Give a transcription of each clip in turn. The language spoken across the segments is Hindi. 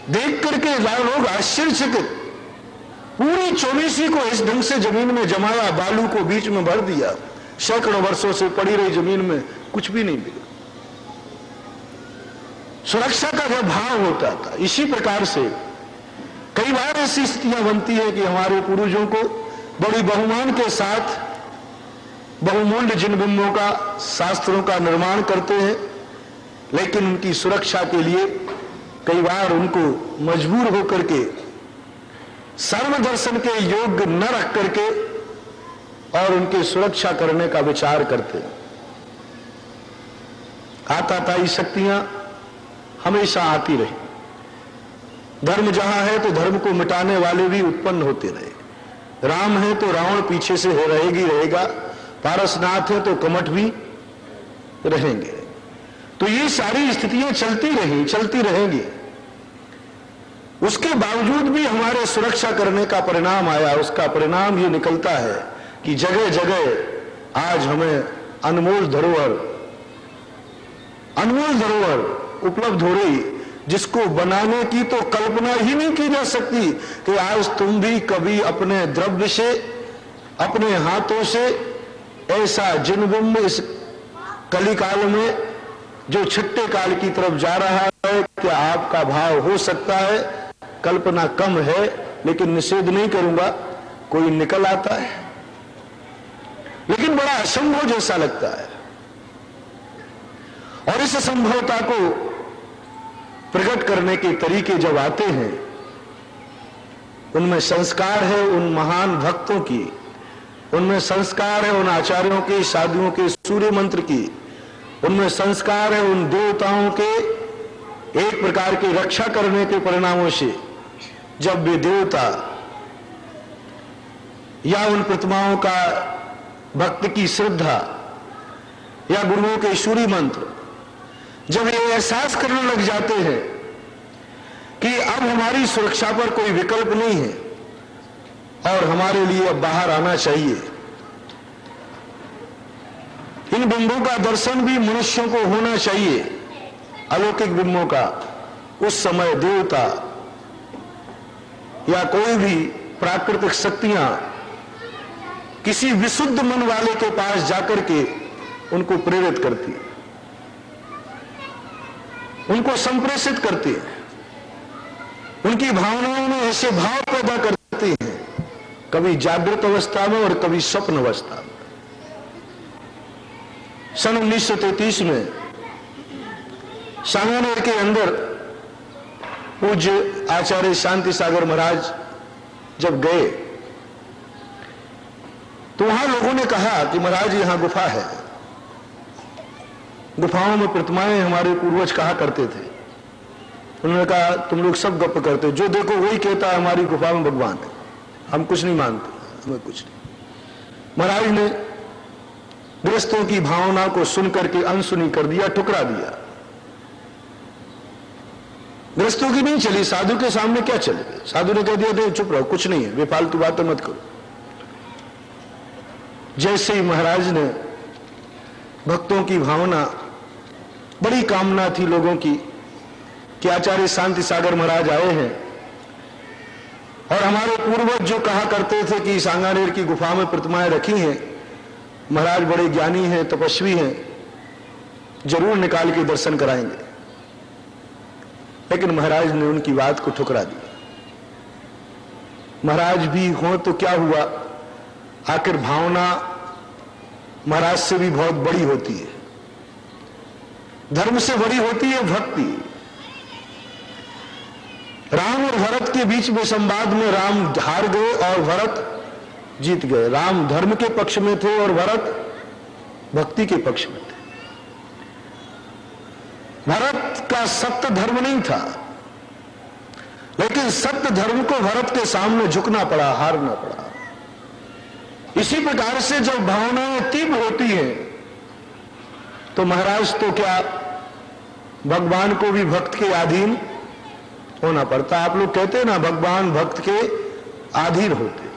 देख करके लोग आश्चर्यचकित। पूरी 24 को इस ढंग से जमीन में जमाया, बालू को बीच में भर दिया, सैकड़ों वर्षों से पड़ी रही जमीन में कुछ भी नहीं मिला। सुरक्षा का जो भाव होता था, इसी प्रकार से कई बार ऐसी स्थितियां बनती है कि हमारे पूर्वजों को बड़ी बहुमान के साथ बहुमूल्य जिन बिंबों का, शास्त्रों का निर्माण करते हैं, लेकिन उनकी सुरक्षा के लिए कई बार उनको मजबूर होकर के सर्व दर्शन के योग्य न रख करके और उनकी सुरक्षा करने का विचार करते हैं। आताताई शक्तियां हमेशा आती रही। धर्म जहां है तो धर्म को मिटाने वाले भी उत्पन्न होते रहे। राम है तो रावण पीछे से रहेगा, पारसनाथ है तो कमठ भी रहेंगे। तो ये सारी स्थितियां चलती रहेंगी। उसके बावजूद भी हमारे सुरक्षा करने का परिणाम आया। उसका परिणाम ये निकलता है कि जगह जगह आज हमें अनमोल धरोहर उपलब्ध हो रही, जिसको बनाने की तो कल्पना ही नहीं की जा सकती कि आज तुम भी कभी अपने द्रव्य से, अपने हाथों से ऐसा जिनबिंब इस कलिकाल में जो छठे काल की तरफ जा रहा है, क्या आपका भाव हो सकता है? कल्पना कम है, लेकिन निषेध नहीं करूंगा, कोई निकल आता है, लेकिन बड़ा असंभव जैसा लगता है। और इस असंभवता को प्रकट करने के तरीके जब आते हैं, उनमें संस्कार है उन महान भक्तों की, उनमें संस्कार है उन आचार्यों के, साधुओं के सूर्य मंत्र की, उनमें संस्कार है उन देवताओं के एक प्रकार की रक्षा करने के परिणामों से। जब वे देवता या उन प्रतिमाओं का भक्त की श्रद्धा या गुरुओं के सूर्य मंत्र जब ये एहसास करने लग जाते हैं कि अब हमारी सुरक्षा पर कोई विकल्प नहीं है और हमारे लिए अब बाहर आना चाहिए, इन बिंबों का दर्शन भी मनुष्यों को होना चाहिए, अलौकिक बिंबों का, उस समय देवता या कोई भी प्राकृतिक शक्तियां किसी विशुद्ध मन वाले के पास जाकर के उनको प्रेरित करती, उनको संप्रेषित करती, उनकी भावनाओं में ऐसे भाव पैदा करती हैं, कभी जागृत अवस्था में और कभी स्वप्न अवस्था में। सन 1933 में सांगानेर के अंदर पूज्य आचार्य शांति सागर महाराज जब गए तो वहां लोगों ने कहा कि महाराज यहां गुफा है, गुफाओं में प्रतिमाएं हमारे पूर्वज कहा करते थे। उन्होंने कहा तुम लोग सब गप करते, जो देखो वही कहता है हमारी गुफा में भगवान है, हम कुछ नहीं मानते, हमें कुछ नहीं। महाराज ने गृहस्थों की भावना को सुनकर के अनसुनी कर दिया, ठुकरा दिया। गृहस्थों की नहीं चली, साधु के सामने क्या चलेगी? साधु ने कह दिया नहीं चुप रहो, कुछ नहीं है, बेफालतू बातें मत करो। जैसे ही महाराज ने भक्तों की भावना, बड़ी कामना थी लोगों की कि आचार्य शांति सागर महाराज आए हैं और हमारे पूर्वज जो कहा करते थे कि सांगानेर की गुफा में प्रतिमाएं रखी हैं, महाराज बड़े ज्ञानी हैं, तपस्वी हैं, जरूर निकाल के दर्शन कराएंगे। लेकिन महाराज ने उनकी बात को ठुकरा दिया। महाराज भी हो तो क्या हुआ, आखिर भावना महाराज से भी बहुत बड़ी होती है, धर्म से बड़ी होती है भक्ति। राम और भरत के बीच में संवाद में राम हार गए और भरत जीत गए। राम धर्म के पक्ष में थे और भरत भक्ति के पक्ष में थे। भरत का सत्य धर्म नहीं था, लेकिन सत्य धर्म को भरत के सामने झुकना पड़ा, हारना पड़ा। इसी प्रकार से जब भावनाएं तीव्र होती हैं तो महाराज तो क्या, भगवान को भी भक्त के अधीन होना पड़ता। आप लोग कहते हैं ना भगवान भक्त के अधीन होते,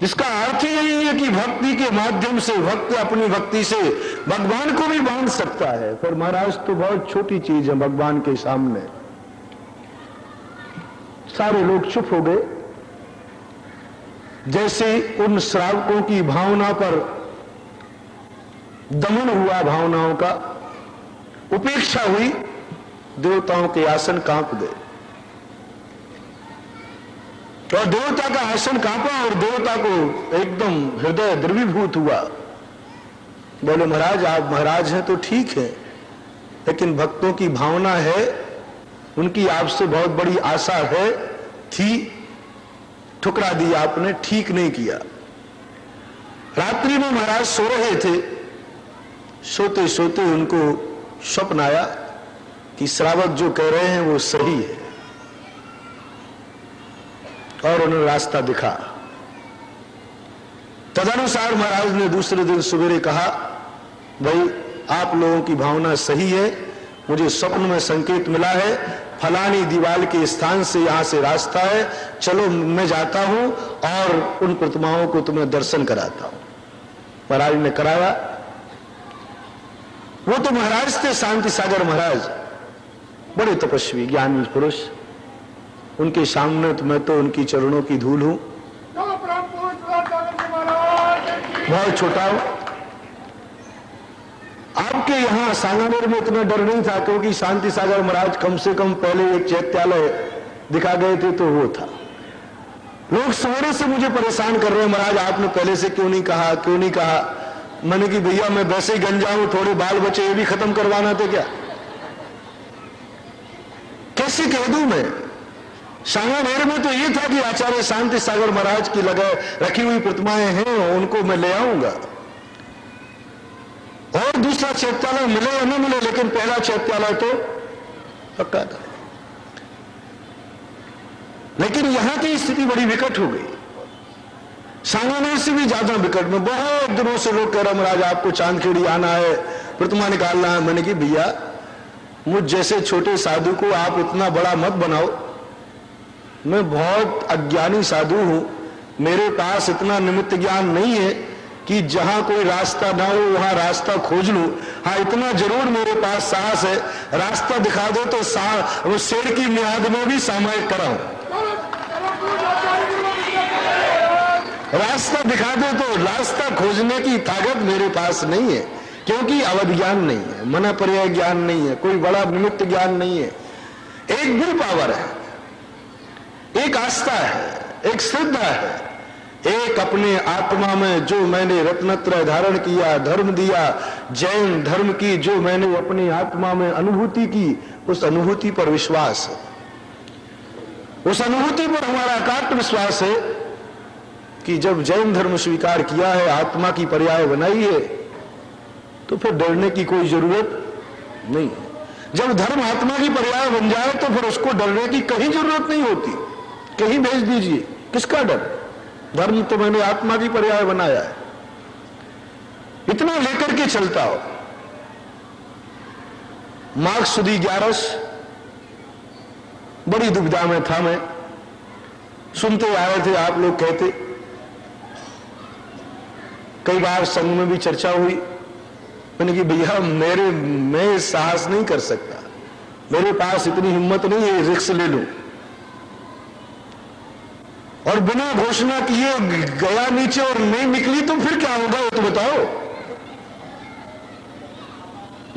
जिसका अर्थ यही है कि भक्ति के माध्यम से भक्त अपनी भक्ति से भगवान को भी बांध सकता है। पर महाराज तो बहुत छोटी चीज है भगवान के सामने। सारे लोग चुप हो गए। जैसे उन श्रावकों की भावना पर दमन हुआ, भावनाओं का उपेक्षा हुई, देवताओं के आसन कांप गए। और देवता का आसन कांपा और देवता को एकदम हृदय द्रवीभूत हुआ। बोले महाराज, आप महाराज हैं तो ठीक है, लेकिन भक्तों की भावना है, उनकी आपसे बहुत बड़ी आशा है, थी, ठुकरा दिया आपने, ठीक नहीं किया। रात्रि में महाराज सो रहे थे, सोते सोते उनको स्वप्न आया कि श्रावक जो कह रहे हैं वो सही है, और उन्हें रास्ता दिखा। तदनुसार महाराज ने दूसरे दिन सवेरे कहा, भाई आप लोगों की भावना सही है, मुझे स्वप्न में संकेत मिला है, फलानी दीवार के स्थान से यहां से रास्ता है, चलो मैं जाता हूं और उन प्रतिमाओं को तुम्हें दर्शन कराता हूं। महाराज ने कराया। वो तो महाराज थे शांति सागर महाराज, बड़े तपस्वी ज्ञानी पुरुष, उनके सामने तो मैं तो उनकी चरणों की धूल हूं, बहुत छोटा हूं। आपके यहां सांगानेर में इतना डर नहीं था, क्योंकि शांति सागर महाराज कम से कम पहले एक चैत्यालय दिखा गए थे, तो वो था। लोग सवेरे से मुझे परेशान कर रहे हैं, महाराज आपने पहले से क्यों नहीं कहा, क्यों नहीं कहा। मैंने कि भैया मैं वैसे ही गंजा हूं, थोड़े बाल बचे ये भी खत्म करवाना थे क्या, कैसे कह दूं मैं। सांगानेर में तो ये था कि आचार्य शांति सागर महाराज की लगा रखी हुई प्रतिमाएं हैं, उनको मैं ले आऊंगा, और दूसरा चैत्यालय मिले या न मिले, लेकिन पहला चैत्यालय तो पक्का था। लेकिन यहां की स्थिति बड़ी विकट हो गई, सांगानेर से भी ज्यादा विकट में। बहुत दिनों से लोग कह रहे महाराज आपको चांदखेड़ी आना है, प्रतिमा निकालना है। मैंने कि भैया मुझ जैसे छोटे साधु को आप इतना बड़ा मत बनाओ, मैं बहुत अज्ञानी साधु हूं, मेरे पास इतना निमित्त ज्ञान नहीं है कि जहां कोई रास्ता ना हो वहां रास्ता खोज लूं। हाँ इतना जरूर मेरे पास साहस है, रास्ता दिखा दो तो वो शेर की मियाद में भी सामायिक कराऊं, रास्ता दिखा दो तो रास्ता खोजने की ताकत मेरे पास नहीं है, क्योंकि अवध ज्ञान नहीं है, मना पर्याय ज्ञान नहीं है, कोई बड़ा निमित्त ज्ञान नहीं है। एक विल पावर है, एक आस्था है, एक श्रद्धा है, एक अपने आत्मा में जो मैंने रत्नत्रय धारण किया, धर्म दिया, जैन धर्म की जो मैंने अपनी आत्मा में अनुभूति की, उस अनुभूति पर विश्वास है। उस अनुभूति पर हमारा अकाट विश्वास है कि जब जैन धर्म स्वीकार किया है, आत्मा की पर्याय बनाई है, तो फिर डरने की कोई जरूरत नहीं है। जब धर्म आत्मा की पर्याय बन जाए तो फिर उसको डरने की कहीं जरूरत नहीं होती, कहीं भेज दीजिए, किसका डर। धर्म तो मैंने आत्मा की पर्याय बनाया है, इतना लेकर के चलता हो। मार्क्स सुदी 11 बड़ी दुविधा में था मैं, सुनते आए थे, आप लोग कहते, कई बार संघ में भी चर्चा हुई। मैंने कि भैया मैं साहस नहीं कर सकता, मेरे पास इतनी हिम्मत नहीं है रिस्क ले लूं, और बिना घोषणा किए गया नीचे और नहीं निकली तो फिर क्या होगा, वो तो बताओ,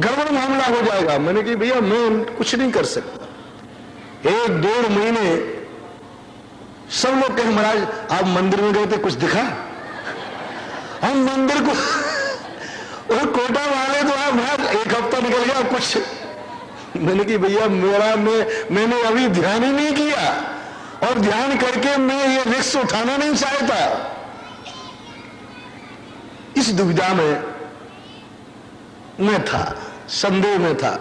गड़बड़ मामला हो जाएगा। मैंने कि भैया मैं कुछ नहीं कर सकता। 1-1.5 महीने सब लोग कहे महाराज आप मंदिर में गए थे, कुछ दिखा। हम मंदिर को और कोटा वाले तो आप महाराज 1 हफ्ता निकल गया कुछ। मैंने कि भैया मैंने अभी ध्यान ही नहीं किया, और ध्यान करके मैं ये रिस्क उठाना नहीं चाहता। इस दुविधा में मैं था, संदेह में था,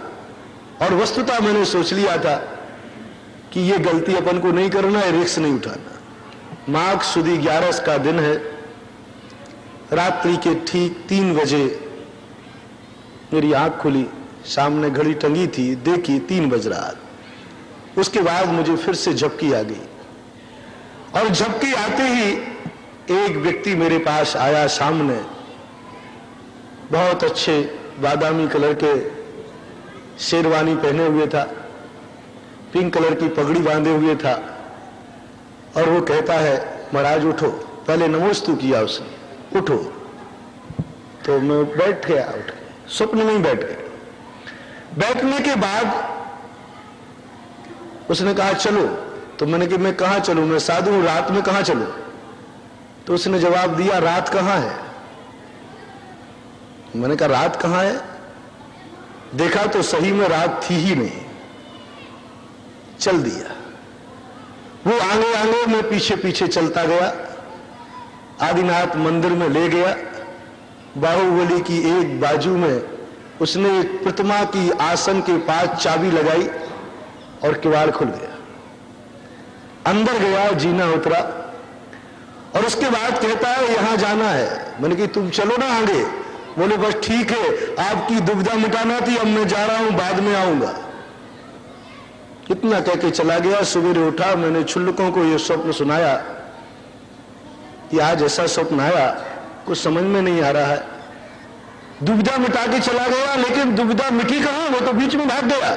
और वस्तुतः मैंने सोच लिया था कि ये गलती अपन को नहीं करना है, रिस्क नहीं उठाना। माघ सुदी 11 का दिन है, रात्रि के ठीक 3 बजे मेरी आंख खुली, सामने घड़ी टंगी थी, देखी 3 बज रहा। उसके बाद मुझे फिर से झपकी आ गई, और झपकी आते ही एक व्यक्ति मेरे पास आया सामने, बहुत अच्छे बादामी कलर के शेरवानी पहने हुए था, पिंक कलर की पगड़ी बांधे हुए था, और वो कहता है महाराज उठो, पहले नमोस्तु किया उसने, उठो। तो मैं बैठ गया, उठ गया, स्वप्न में ही बैठ गया। बैठने के बाद उसने कहा चलो। तो मैंने कि मैं कहां चलूं, मैं साधु हूं, रात में कहां चलूं? तो उसने जवाब दिया रात कहां है। मैंने कहा रात कहां है? देखा तो सही में रात थी ही नहीं। चल दिया, वो आगे आगे, मैं पीछे पीछे चलता गया। आदिनाथ मंदिर में ले गया। बाहुबली की एक बाजू में उसने एक प्रतिमा की आसन के पास चाबी लगाई और किवाड़ खुल गया। अंदर गया, जीना उतरा और उसके बाद कहता है यहां जाना है। मैंने कि तुम चलो ना आगे। बोले बस ठीक है, आपकी दुविधा मिटाना थी, अब मैं जा रहा हूं, बाद में आऊंगा। इतना कह के चला गया। सवेरे उठा, मैंने छुल्लकों को यह स्वप्न सुनाया कि आज ऐसा स्वप्न आया, कुछ समझ में नहीं आ रहा है। दुविधा मिटा के चला गया, लेकिन दुविधा मिटी कहां, वो तो बीच में भाग गया,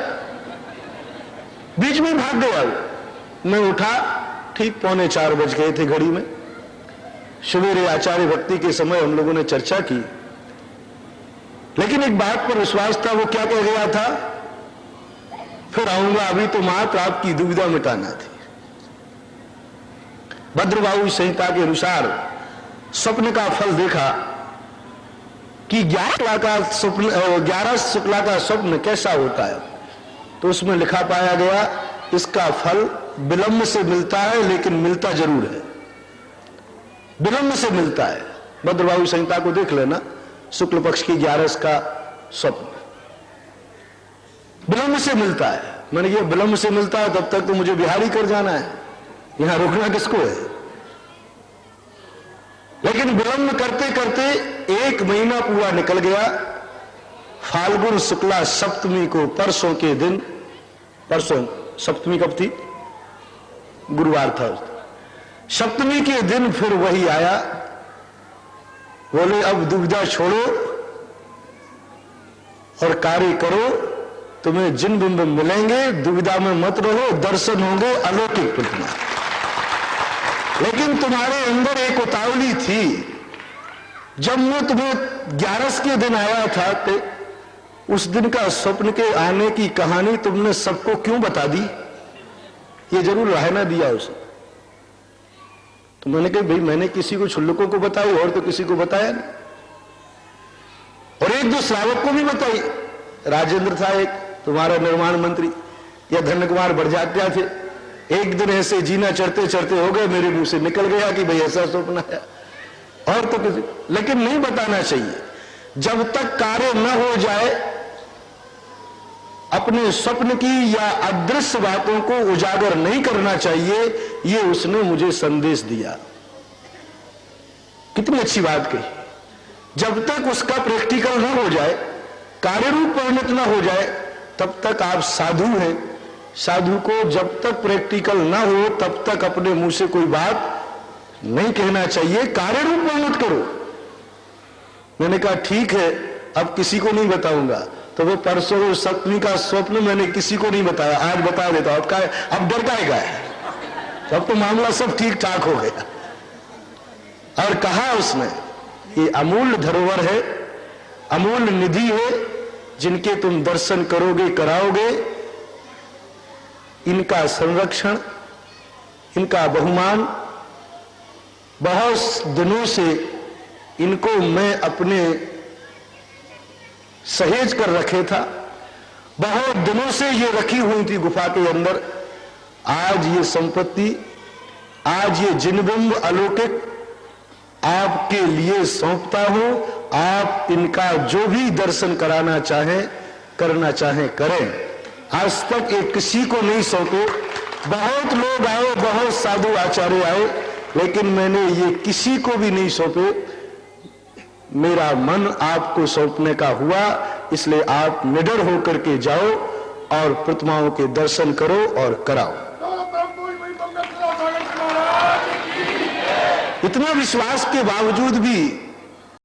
बीच में भाग गया। मैं उठा, ठीक 3:45 बज गए थे घड़ी में। सवेरे आचार्य भक्ति के समय हम लोगों ने चर्चा की, लेकिन एक बात पर विश्वास था। वो क्या कह गया था, फिर आऊंगा, अभी तो मात्र आपकी दुविधा मिटाना थी। भद्रबाहु संहिता के अनुसार स्वप्न का फल देखा कि 11 शुक्ला का स्वप्न कैसा होता है। तो उसमें लिखा पाया गया इसका फल विलंब से मिलता है, लेकिन मिलता जरूर है, विलंब से मिलता है। भद्रबाहु संहिता को देख लेना, शुक्ल पक्ष की 11 का स्वप्न विलंब से मिलता है। मैंने ये विलंब से मिलता है, तब तक तो मुझे बिहारी कर जाना है, यहां रुकना किसको है। लेकिन विलंब करते करते 1 महीना पूरा निकल गया। फाल्गुन शुक्ला सप्तमी को, परसों के दिन, परसों सप्तमी कब थी, गुरुवार था, सप्तमी के दिन फिर वही आया। बोले अब दुविधा छोड़ो और कार्य करो, तुम्हें जिन बिंब मिलेंगे, दुविधा में मत रहो, दर्शन होंगे अलौकिक प्रतिमा। लेकिन तुम्हारे अंदर एक उतावली थी। जब मैं तुम्हें 11 के दिन आया था, तो उस दिन का स्वप्न के आने की कहानी तुमने सबको क्यों बता दी? ये जरूर रहना दिया उसे। तो मैंने कहा भाई मैंने किसी को छुल्लकों को बताई और तो किसी को बताया नहीं, और 1-2 श्रावक को भी बताई। राजेंद्र था एक तुम्हारा निर्माण मंत्री, या धन्य कुमार बड़जात्या थे। एक दिन ऐसे जीना चढ़ते चढ़ते हो गए, मेरे मुंह से निकल गया कि भाई ऐसा स्वप्न है, और तो किसी, लेकिन नहीं बताना चाहिए। जब तक कार्य न हो जाए, अपने स्वप्न की या अदृश्य बातों को उजागर नहीं करना चाहिए। ये उसने मुझे संदेश दिया। कितनी अच्छी बात कही। जब तक उसका प्रैक्टिकल न हो जाए, कार्य रूप परिणत न हो जाए, तब तक आप साधु हैं। साधु को जब तक प्रैक्टिकल ना हो, तब तक अपने मुंह से कोई बात नहीं कहना चाहिए, कार्य रूप परिणत करो। मैंने कहा ठीक है, अब किसी को नहीं बताऊंगा। तो वो परसों सप्तमी का स्वप्न मैंने किसी को नहीं बताया, आज बता देता हूं। अब डर काहेगा है, अब तो मामला सब ठीक ठाक हो गया। और कहा उसने ये अमूल्य धरोहर है, अमूल्य निधि है, जिनके तुम दर्शन करोगे, कराओगे, इनका संरक्षण, इनका बहुमान, बहुत दिनों से इनको मैं अपने सहेज कर रखे था। बहुत दिनों से ये रखी हुई थी गुफा के अंदर। आज ये संपत्ति, आज ये जिनबिंब अलौकिक आपके लिए सौंपता हूं। आप इनका जो भी दर्शन कराना चाहें, करना चाहें, करें। आज तक ये किसी को नहीं सौंपे। बहुत लोग आए, बहुत साधु आचार्य आए, लेकिन मैंने ये किसी को भी नहीं सौंपे। मेरा मन आपको सौंपने का हुआ, इसलिए आप निडर होकर के जाओ और प्रतिमाओं के दर्शन करो और कराओ। इतना विश्वास के बावजूद भी